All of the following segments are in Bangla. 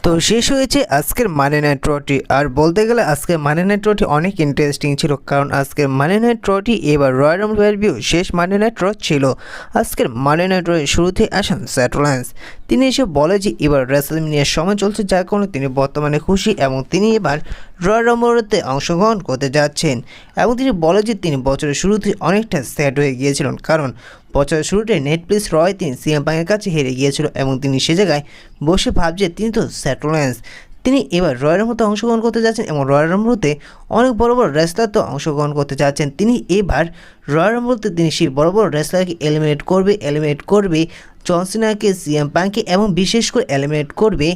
তো শেষ হয়েছে আজকের মানি নাইট ড্রটি। আর বলতে গেলে আজকের মানি নাইট ড্রটি অনেক ইন্টারেস্টিং ছিল, কারণ আজকের মানি নাইট ড্রটি এবার রয়্যাল রাম্বল প্যাভিলিয়ন শেষ মানি নাইট ড্র ছিল। আজকের মানি নাইট ড্রয়ের শুরুতেই আসেন সেথ রোলিন্স। তিনি এসে বলে যে এবার রেসলম্যানিয়ার সময় চলছে, যার কারণে তিনি বর্তমানে খুশি এবং তিনি এবার রয়্যাল রাম্বলেতে অংশগ্রহণ করতে যাচ্ছেন। এবং তিনি বলে যে তিনি বছরের শুরুতে অনেকটা স্যাড হয়ে গিয়েছিলেন, কারণ বছরের শুরুতে নেটফ্লিক্স রয় তিনি সিএম পাংয়ের কাছে হেরে গিয়েছিল এবং তিনি সে জায়গায় বসে ভাবছে তিনি তো সেথ রোলিন্স, তিনি এবার রয়্যাল রাম্বলে অংশগ্রহণ করতে যাচ্ছেন এবং রয়্যাল রাম্বলে অনেক বড় বড় রেসলার তো অংশগ্রহণ করতে যাচ্ছেন। তিনি এবার রয়্যাল রাম্বলে তিনি সেই বড় বড় রেসলারকে এলিমিনেট করবে জন সিনাকে, সিএম পাংকে এবং বিশেষ করে এলিমিনেট করবে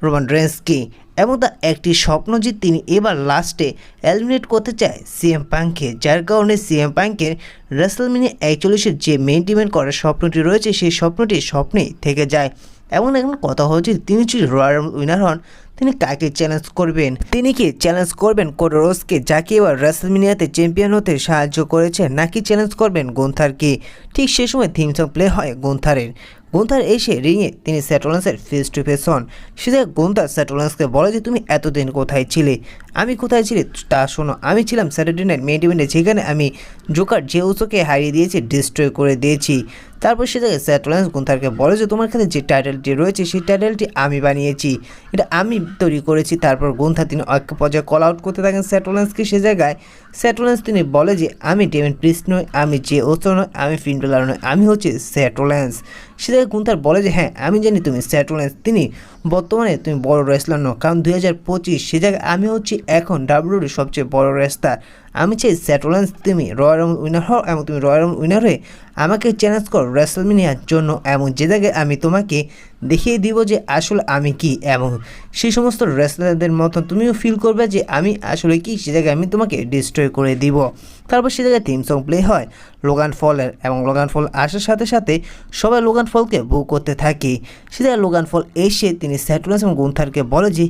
রোমান রেন্সকে। এবং তার একটি স্বপ্ন যে তিনি এবার লাস্টে এলিমিনেট করতে চায় সিএম পাংকে, যার কারণে সিএম পাংকের রেসলম্যানিয়া 41-এর যে মেইন ইভেন্ট করার স্বপ্নটি রয়েছে সেই স্বপ্নটি স্বপ্নেই থেকে যায়। এমন এখন কথা হচ্ছে তিনি যদি রয়্যাল রাম্বল উইনার হন তিনি কাকে চ্যালেঞ্জ করবেন? তিনি কি চ্যালেঞ্জ করবেন কোডি রোডসকে, যাকে এবার রেসলম্যানিয়াতে চ্যাম্পিয়ন হতে সাহায্য করেছে, নাকি চ্যালেঞ্জ করবেন গুন্থারকে? ঠিক সে সময় থিম সং প্লে হয় গুন্থারের। গুন্থার এসে রিংয়ে তিনি সেথ রোলিন্সের ফেস টু ফেস হন। সেটা গুন্থার সেথ রোলিন্সকে বলে যে তুমি এতদিন কোথায় ছিলে? আমি কোথায় ছিলে তা শোনো, আমি ছিলাম স্যাটারডে নাইট মেইন ইভেন্টে, যেখানে আমি জোকার জে উসোকে হারিয়ে দিয়েছি, ডিস্ট্রয় করে দিয়েছি। তারপর সেটাকে সেথ রোলিন্স গুন্থারকে বলে যে তোমার কাছে যে টাইটেলটি রয়েছে সেই টাইটেলটি আমি বানিয়েছি, এটা আমি তৈরি করেছি। তারপর গুন্থার তিনি এক পর্যায়ে কল আউট করতে থাকেন সেথ রোলিন্সকে। সে জায়গায় সেথ রোলিন্স তিনি বলে যে আমি ডেমিন প্রিস্ট নই, আমি জে উসো নই, আমি ফিন বেলার নই, আমি হচ্ছে সেথ রোলিন্স। সে জায়গায় গুন্থার বলে যে হ্যাঁ আমি জানি তুমি সেথ রোলিন্স, তিনি বর্তমানে তুমি বড় রেসলার নও, কারণ 2025 সে জায়গায় আমি হচ্ছি এখন ডাব্লিউডব্লিউইর সবচেয়ে বড় রেসলার। আমি চাই সেথ রোলিন্স তুমি রয়্যাল রাম্বল উইনার হও এবং তুমি রয়্যাল রাম্বল উইনার হয়ে আমাকে চ্যালেঞ্জ করো রেসলম্যানিয়ার জন্য, এবং যে জায়গায় আমি তোমাকে দেখিয়ে দিব যে আসলে আমি কি, এবং সেই সমস্ত রেসলারদের মতন তুমিও ফিল করবে যে আমি আসলে কি, সে জায়গায় আমি তোমাকে ডিস্ট্রয় করে দিব। তারপর সে জায়গায় থিম সং প্লে হয় লোগান ফলের, এবং লোগান ফল আসার সাথে সাথে সবাই লোগান ফলকে বুক করতে থাকে। সে জায়গায় লোগান ফল এসে তিনি সেথ রোলিন্স এবং গুন্থারকে বলে যে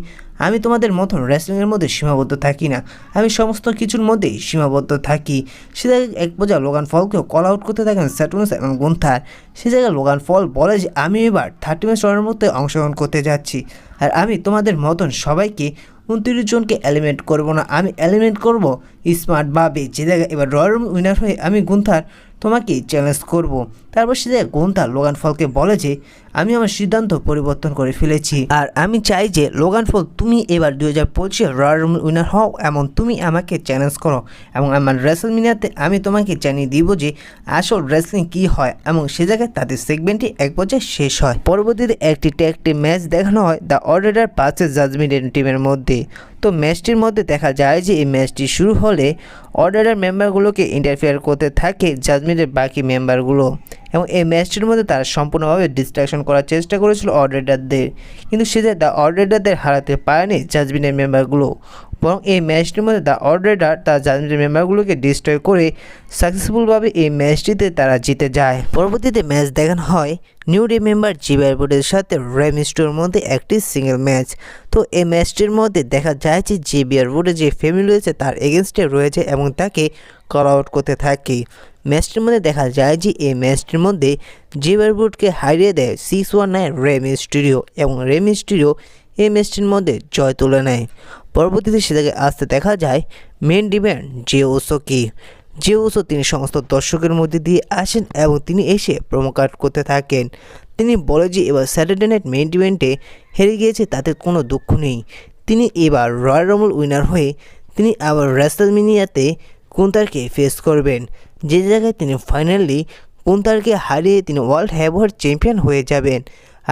আমি তোমাদের মতন রেসলিংয়ের মধ্যে সীমাবদ্ধ থাকি না, আমি সমস্ত কিছুর মধ্যেই সীমাবদ্ধ থাকি। সে জায়গায় এক পর্যায়ে লোগান ফলকেও কল আউট করতে থাকেন সেথ রোলিন্স এবং গুন্থার। সে জায়গায় লোগান ফল বলে যে আমি এবার 30 ম্যাচ রয়ের মধ্যে অংশগ্রহণ করতে যাচ্ছি, আর আমি তোমাদের মতন সবাইকে 29 জনকে এলিমিনেট করবো না, আমি এলিমিনেট করব স্মার্টভাবে। যে জায়গায় এবার রয়্যাল রাম্বল উইনার হয়ে আমি গুন্থার তোমাকে চ্যালেঞ্জ করব। তারপর সে জায়গায় গুন্থার লোগান ফলকে বলে যে আমি আমার সিদ্ধান্ত পরিবর্তন করে ফেলেছি, আর আমি চাই যে লোগান ফল তুমি এবার 2025 রয়্যাল রাম্বল উইনার হও এবং তুমি আমাকে চ্যালেঞ্জ করো, এবং আমার রেসলম্যানিয়াতে আমি তোমাকে জানিয়ে দিব যে আসল রেসলিং কী হয়। এবং সে জায়গায় তাদের সেগমেন্টটি এক পর্যায়ে শেষ হয়। পরবর্তীতে একটি ট্যাগ টিম ম্যাচ দেখানো হয় দ্য অর্ডার ভার্সেস জাজমেন্ট টিমের মধ্যে। তো ম্যাচটির মধ্যে দেখা যায় যে এই ম্যাচটি শুরু হলে অর্ডারের মেম্বারগুলোকে ইন্টারফেয়ার করতে থাকে জাজমেন্টের বাকি মেম্বারগুলো, এবং এই ম্যাচটির মধ্যে তারা সম্পূর্ণভাবে ডিস্ট্রাকশন করার চেষ্টা করেছিল অর্ডারদের, কিন্তু সে দ্য অর্ডারদের হারাতে পারেনি জাজমেন্টের মেম্বারগুলো, বরং এই ম্যাচটির মধ্যে দ্য অর্ডার তার জাজমেন্টের মেম্বারগুলোকে ডিস্ট্রয় করে সাকসেসফুলভাবে এই ম্যাচটিতে তারা জিতে যায়। পরবর্তীতে ম্যাচ দেখানো হয় নিউ ডে মেম্বার জিবিআর বোর্ডের সাথে রে মিস্টিরিওর মধ্যে একটি সিঙ্গেল ম্যাচ। তো এই ম্যাচটির মধ্যে দেখা যায় যে জিবিআর বোর্ডে যে ফ্যামিলি রয়েছে তার এগেনস্টে রয়েছে এবং তাকে কল আউট করতে থাকে। ম্যাচটির মধ্যে দেখা যায় যে এই ম্যাচটির মধ্যে জিবিআর বোর্ডকে হারিয়ে দেয় 619 রে মিস্টিরিও, এবং রে মিস্টিরিও এই ম্যাচটির মধ্যে জয় তুলে নেয়। পরবর্তীতে সেটাকে আসতে দেখা যায় মেন ইভেন্ট জে উসোকে। জে উসো তিনি সমস্ত দর্শকের মধ্যে দিয়ে আসেন এবং তিনি এসে প্রোমো কাট করতে থাকেন। তিনি বলে যে এবার স্যাটারডে নাইট মেইন ইভেন্টে হেরে গিয়েছে তাতে কোনো দুঃখ নেই, তিনি এবার রয়্যাল রাম্বল উইনার হয়ে তিনি আবার রেসলম্যানিয়াতে গুন্থারকে ফেস করবেন, যে জায়গায় তিনি ফাইনালি গুন্থারকে হারিয়ে তিনি ওয়ার্ল্ড হেভিওয়েট চ্যাম্পিয়ন হয়ে যাবেন।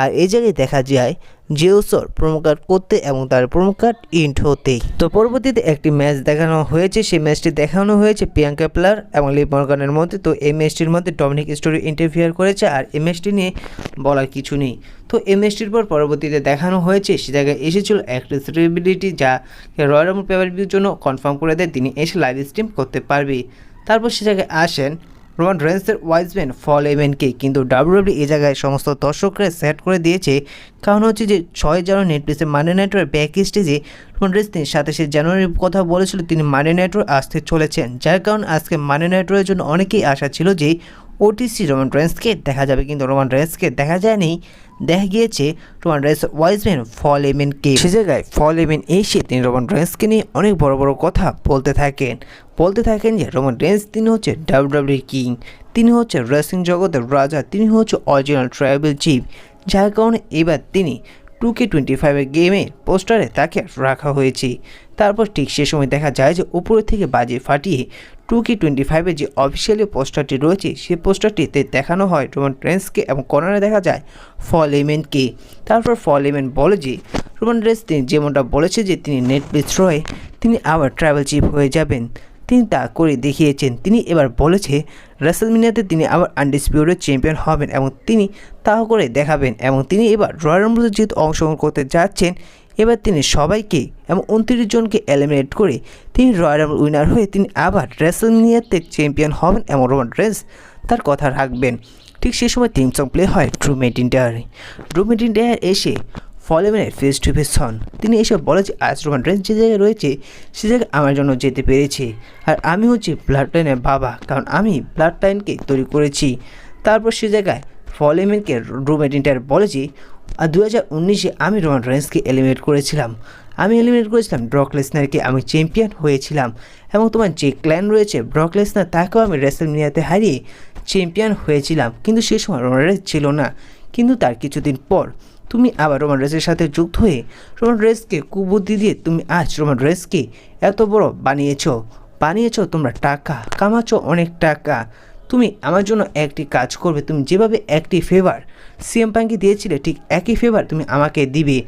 আর এই জায়গায় দেখা যায় জে উসোর প্রোমো কার্ড করতে এবং তার প্রোমো কার্ড ইন্ট হতেই। তো পরবর্তীতে একটি ম্যাচ দেখানো হয়েছে, সেই ম্যাচটি দেখানো হয়েছে প্রিয়াঙ্কা প্লার এবং লিভ মর্গানের মধ্যে। তো এই ম্যাচটির মধ্যে ডমিনিক স্টোরি ইন্টারফিয়ার করেছে, আর এই ম্যাচটি নিয়ে বলার কিছু নেই। তো এই ম্যাচটির পর পরবর্তীতে দেখানো হয়েছে সে জায়গায় এসেছিল একটা সেলিব্রিটি, যা রয়্যাল রাম্বল প্যাভিলিয়নের জন্য কনফার্ম করে দেয় তিনি এসে লাইভ স্ট্রিম করতে পারবে। তারপর সে জায়গায় আসেন রোমান রেন্সের ওয়াইজম্যান ফল এভেন্টকে, কিন্তু ডাব্লিউডব্লিউ এই জায়গায় সমস্ত দর্শকরা সেট করে দিয়েছে, কারণ হচ্ছে যে 6 জানুয়ারি নেটফ্লিক্সে মানি নাইট ওয়ার ব্যাক স্টেজে রোমান রেন্স তিনি 27 জানুয়ারির কথা বলেছিল তিনি মানি নাইট ওয়ার আসতে চলেছেন, যার কারণ আজকে মানি নাইট ওয়ারের জন্য অনেকেই আশা ছিল যে ওটিসি রোমান রেন্সকে দেখা যাবে, কিন্তু রোমান রেন্সকে দেখা যায়নি, দেখা গিয়েছে রোমান রেন্স ওয়াইজম্যান ফল এমেনকে। সে জায়গায় ফল এমেন এসে তিনি রোমান রেন্সকে নিয়ে অনেক বড় বড় কথা বলতে থাকেন যে রোমান রেন্স তিনি হচ্ছে ডাব্লিউডাব্লিউই কিং, তিনি হচ্ছে রেসলিং জগতের রাজা, তিনি হচ্ছে অরিজিনাল ট্রাইবাল চিফ, যার কারণে এবার তিনি 2K25 গেমের পোস্টারে তাকে রাখা হয়েছে। তারপর ঠিক সে সময় দেখা যায় যে উপরে থেকে বাজি ফাটিয়ে 2K25 যে অফিসিয়ালি পোস্টারটি রয়েছে সেই পোস্টারটিতে দেখানো হয় রোমান রেন্সকে এবং কর্নারে দেখা যায় ফল এমেনকে। তারপর ফল এমেন বলে যে রোমান রেন্স তিনি যেমনটা বলেছে যে তিনি নেটফ্লিক্স রয়ে তিনি আবার ট্রাইবাল চিফ হয়ে যাবেন, তিনি তা করে দেখিয়েছেন। তিনি এবার বলেছে রেসলমেনিয়াতে তিনি আবার আনডিসপিউটেড চ্যাম্পিয়ন হবেন এবং তিনি তাও করে দেখাবেন এবং তিনি এবার রয়্যাল রাম্বলে যেহেতু অংশগ্রহণ করতে যাচ্ছেন এবার তিনি সবাইকে এবং 29 জনকে এলিমিনেট করে তিনি রয়্যাল রাম্বল উইনার হয়ে তিনি আবার রেসলমেনিয়াতে চ্যাম্পিয়ন হবেন এবং রোমান রেন্স তার কথা রাখবেন। ঠিক সেই সময় থিম সং প্লে হয় ড্রু ম্যাকইন্টায়ার এসে ফল এমেনের ফেস টু ফেস হন। তিনি এসে বলে যে আজ রোমান রেন্স যে জায়গায় রয়েছে সে জায়গায় আমার জন্য যেতে পেরেছে আর আমি হচ্ছি ব্লাড লাইনের বাবা, কারণ আমি ব্লাড লাইনকে তৈরি করেছি। তারপর সে জায়গায় ফল এমেনকে ড্রু ম্যাকইন্টায়ার বলে যে 2019-এ আমি রোমান রেন্সকে এলিমিনেট করেছিলাম ব্রক লেসনারকে, আমি চ্যাম্পিয়ন হয়েছিলাম এবং তোমার যে ক্ল্যান রয়েছে ব্রক লেসনার তাকেও আমি রেসলমেনিয়াতে হারিয়ে চ্যাম্পিয়ন হয়েছিলাম, কিন্তু সে সময় রোমান রেন্স ছিল না। কিন্তু তার কিছুদিন পর তুমি আবার রোমান রেন্সের সাথে যুক্ত হয়ে রোমান রেন্সকে কুবুদ্ধি দিয়ে তুমি আজ রোমান রেন্সকে এত বড় বানিয়েছো তোমরা টাকা কামাচ্ছ অনেক টাকা। তুমি আমার জন্য একটি কাজ করবে, তুমি যেভাবে একটি ফেভার সিএম পাঙ্ককে দিয়েছিলে ঠিক একই ফেভার তুমি আমাকে দিবে।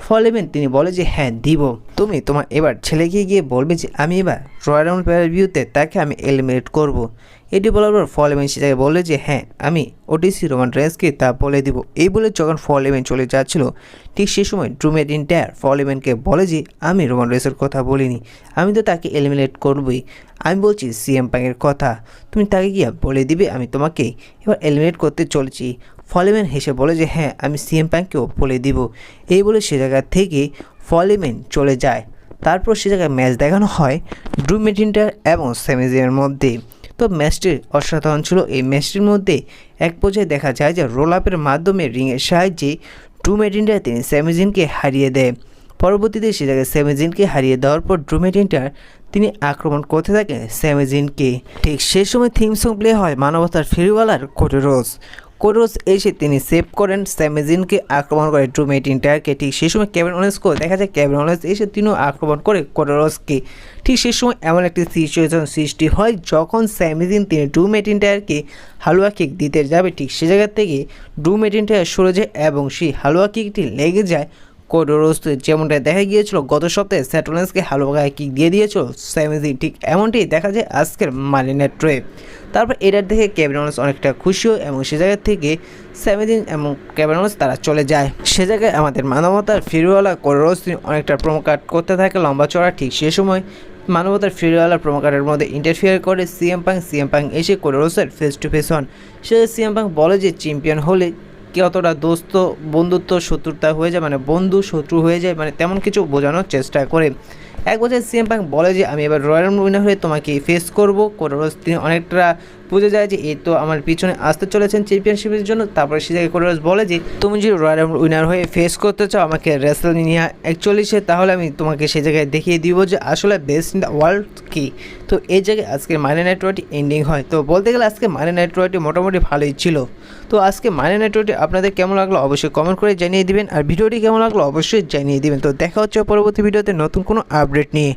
ফল এমেন তিনি বলে যে হ্যাঁ দিব, তুমি তোমার এবার ছেলেকে গিয়ে বলবে যে আমি এবার রয়্যাল রাম্বল প্যারাভিউতে তাকে আমি এলিমিনেট করব। এটি বলার পর ফল এমেন সেটাকে বলে যে হ্যাঁ আমি ওটিসি রোমান রেন্সকে তা বলে দিব। এই বলে যখন ফল এমেন চলে যাচ্ছিল ঠিক সে সময় ড্রু ম্যাকইন্টায়ার ফল এমেনকে বলে যে আমি রোমান রেন্সের কথা বলিনি, আমি তো তাকে এলিমিনেট করবই, আমি বলছি সিএম পাঙ্কের কথা, তুমি তাকে গিয়ে বলে দিবে আমি তোমাকে এবার এলিমিনেট করতে চলেছি। ফল এমেন হেসে বলে যে হ্যাঁ আমি সিএম পাঙ্ককেও বলে দিব। এই বলে সে জায়গা থেকে ফল এমেন চলে যায়। তারপর সে জায়গায় ম্যাচ দেখানো হয় ড্রু ম্যাকইন্টায়ার এবং স্যামি জায়েনের মধ্যে। তো ম্যাচটি অসাধারণ ছিল। এই ম্যাচটির মধ্যে এক পর্যায়ে দেখা যায় যে রোল আপের মাধ্যমে রিংয়ের সাহায্যে ড্রু ম্যাকইন্টায়ার তিনি স্যামি জায়েনকে হারিয়ে দেয়। পরবর্তীতে সে জায়গায় স্যামি জায়েনকে হারিয়ে দেওয়ার পর ড্রু ম্যাকইন্টায়ার তিনি আক্রমণ করতে থাকেন স্যামি জায়েনকে। ঠিক সেই সময় থিম সং প্লে হয় মানবতার ফেরিওয়ালার কোডি রোডস এসে তিনি সেভ করেন স্যামি জায়েনকে আক্রমণ করে ড্রু ম্যাকইন্টায়ারকে। ঠিক সেই সময় কেভিন ওলেন্সকেও দেখা যায় কেভিন ওলেন্স এসে তিনিও আক্রমণ করে কোডি রোডসকে। ঠিক সেই সময় এমন একটি সিচুয়েশন সৃষ্টি হয় যখন স্যামি জায়েন তিনি ড্রু ম্যাকইন্টায়ারকে হালুয়া কিক দিতে যাবে, ঠিক সে জায়গা থেকে ড্রু ম্যাকইন্টায়ার সরে যায় এবং সেই হালুয়া কিকটি লেগে যায় কোডি রোডসে। যেমনটা দেখা গিয়েছিল গত সপ্তাহে সেথ রোলিন্সকে হালুয়া কিক দিয়ে দিয়েছিল স্যামি জায়েন, ঠিক এমনটাই দেখা যায় আজকের মানি নাইট রে। তারপর এটার দেখে কেভিন ওলেন্স অনেকটা খুশি হয় এবং সে জায়গা থেকে স্যামি জায়েন এবং কেভিন ওলেন্স তারা চলে যায়। সে জায়গায় আমাদের মানবতার ফেরিওয়ালা কোডি রোডস তিনি অনেকটা প্রোমো কাট করতে থাকে লম্বা চড়া। ঠিক সে সময় মানবতার ফেরিওয়ালা প্রোমো কাটের মধ্যে ইন্টারফিয়ার করে সিএম পাঙ্ক এসে কোডি রোডসের ফেস টু ফেস হন। সে সিএম পাঙ্ক বলে যে চ্যাম্পিয়ন হলে কতটা দোস্ত বন্ধুত্ব শত্রুতা হয়ে যায়, মানে বন্ধু শত্রু হয়ে যায়, মানে তেমন কিছু বোঝানোর চেষ্টা করে। এক বছর সিএম পাঙ্ক বলে যে আমি এবার রয়্যাল রাম্বল উইনার হয়ে তোমাকে ফেস করবো। কোডি রোডস তিনি অনেকটা বুঝে যায় যে এই তো আমার পিছনে আসতে চলেছেন চ্যাম্পিয়নশিপের জন্য। তারপরে সে জায়গায় কোডি রোডস বলে যে তুমি যদি রয়্যাল রাম্বল উইনার হয়ে ফেস করতে চাও আমাকে রেসলমেনিয়া 41-এ, তাহলে আমি তোমাকে সে জায়গায় দেখিয়ে দিব যে আসলে বেস্ট ইন দ্য ওয়ার্ল্ড কী। তো এই জায়গায় আজকের মানি নাইট রটি এন্ডিং হয়। তো বলতে গেলে আজকে মানি নাইট রটি মোটামুটি ভালোই ছিল। তো আজকে মানি নাইট রটি আপনাদের কেমন লাগলো অবশ্যই কমেন্ট করে জানিয়ে দিবেন, আর ভিডিওটি কেমন লাগলো অবশ্যই জানিয়ে দিবেন। তো দেখা হচ্ছে পরবর্তী ভিডিওতে নতুন কোনো আপডেট নিয়ে।